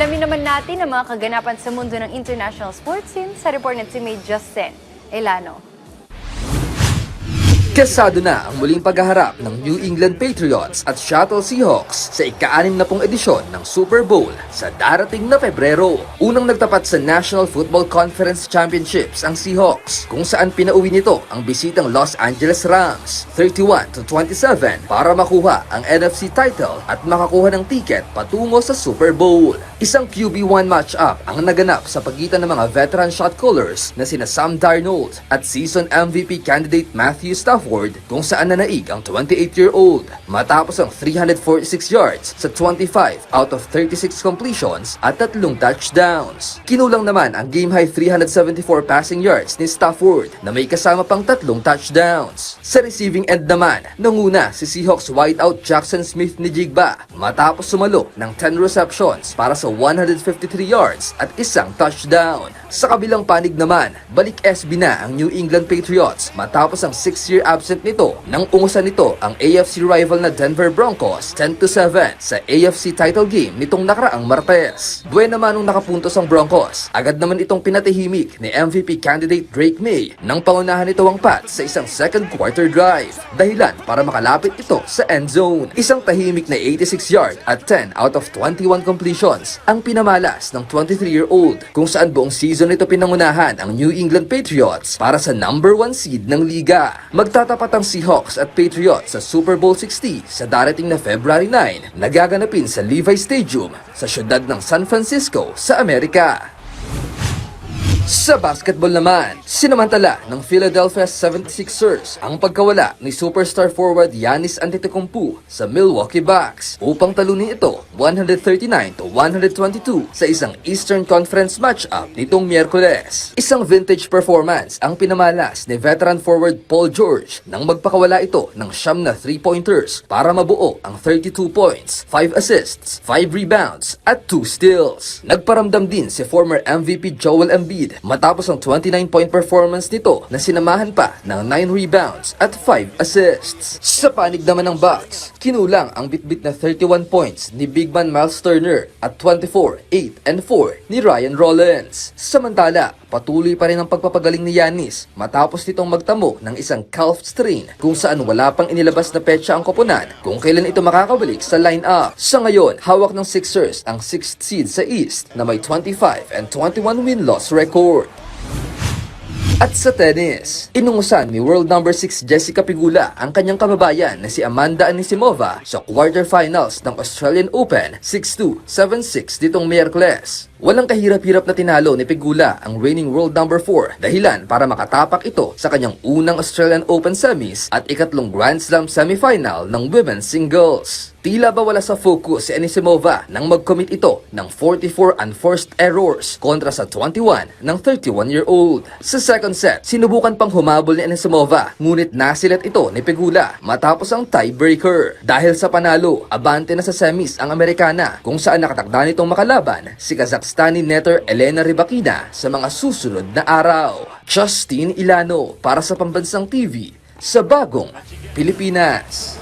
Alamin naman natin ang mga kaganapan sa mundo ng international sports scene sa report ng teammate Justin Elano. Kasado na ang muling paghaharap ng New England Patriots at Seattle Seahawks sa ika-60 edisyon ng Super Bowl sa darating na Pebrero. Unang nagtapat sa National Football Conference Championships ang Seahawks, kung saan pinauwi nito ang bisitang Los Angeles Rams 31-27 para makuha ang NFC title at makakuha ng tiket patungo sa Super Bowl. Isang QB1 matchup ang naganap sa pagitan ng mga veteran shot callers na sina Sam Darnold at season MVP candidate Matthew Stafford, kung saan nanaig ang 28-year-old matapos ang 346 yards sa 25 out of 36 completions at 3 touchdowns. Kinulang naman ang game-high 374 passing yards ni Stafford na may kasama pang 3 touchdowns. Sa receiving end naman, nanguna si Seahawks wideout Jackson Smith-Njigba matapos sumalo ng 10 receptions para sa 153 yards at 1 touchdown. Sa kabilang panig naman, balik SB na ang New England Patriots matapos ang 6-year absent nito nang ungusan nito ang AFC rival na Denver Broncos 10-7 sa AFC title game nitong nakaraang Martes. Buwan naman nung nakapuntos ang Broncos, agad naman itong pinatahimik ni MVP candidate Drake May nang pangunahan nito ang Pats sa isang second quarter drive, dahilan para makalapit ito sa end zone. Isang tahimik na 86-yard at 10 out of 21 completions ang pinamalas ng 23-year-old, kung saan buong season ito pinangunahan ang New England Patriots para sa number 1 seed ng liga. Magtatapat ang Seahawks at Patriots sa Super Bowl 60 sa darating na February 9 na gaganapin sa Levi Stadium sa siyudad ng San Francisco sa Amerika. Sa basketball naman, sinamantala ng Philadelphia 76ers ang pagkawala ni superstar forward Giannis Antetokounmpo sa Milwaukee Bucks upang talunin ito 139-122 sa isang Eastern Conference matchup nitong Miyerkules. Isang vintage performance ang pinamalas ni veteran forward Paul George nang magpakawala ito ng 9 na 3-pointers para mabuo ang 32 points, 5 assists, 5 rebounds at 2 steals. Nagparamdam din si former MVP Joel Embiid matapos ang 29-point performance nito na sinamahan pa ng 9 rebounds at 5 assists. Sa panig naman ng Bucks, kinulang ang bitbit na 31 points ni big man Miles Turner at 24, 8, and 4 ni Ryan Rollins. Samantala, patuloy pa rin ang pagpapagaling ni Giannis matapos nitong magtamo ng isang calf strain, kung saan wala pang inilabas na petsa ang koponan kung kailan ito makakabalik sa lineup. Sa ngayon, hawak ng Sixers ang 6th seed sa East na may 25 and 21 win-loss record. At sa tennis, inungusan ni world number 6 Jessica Pegula ang kanyang kababayan na si Amanda Anisimova sa quarterfinals ng Australian Open 6-2, 7-6 ditong Miyerkules. Walang kahirap-hirap na tinalo ni Pegula ang reigning world number 4, dahilan para makatapak ito sa kanyang unang Australian Open semis at ikatlong Grand Slam semifinal ng women's singles. Tila ba wala sa focus si Anisimova nang mag-commit ito ng 44 unforced errors kontra sa 21 ng 31-year-old. Sa second set, sinubukan pang humabol ni Anisimova, ngunit nasilat ito ni Pegula matapos ang tiebreaker. Dahil sa panalo, abante na sa semis ang Amerikana, kung saan nakatakda nitong makalaban si Kazakhstani netter Elena Rybakina sa mga susunod na araw. Justin Elano para sa Pambansang TV sa Bagong Pilipinas.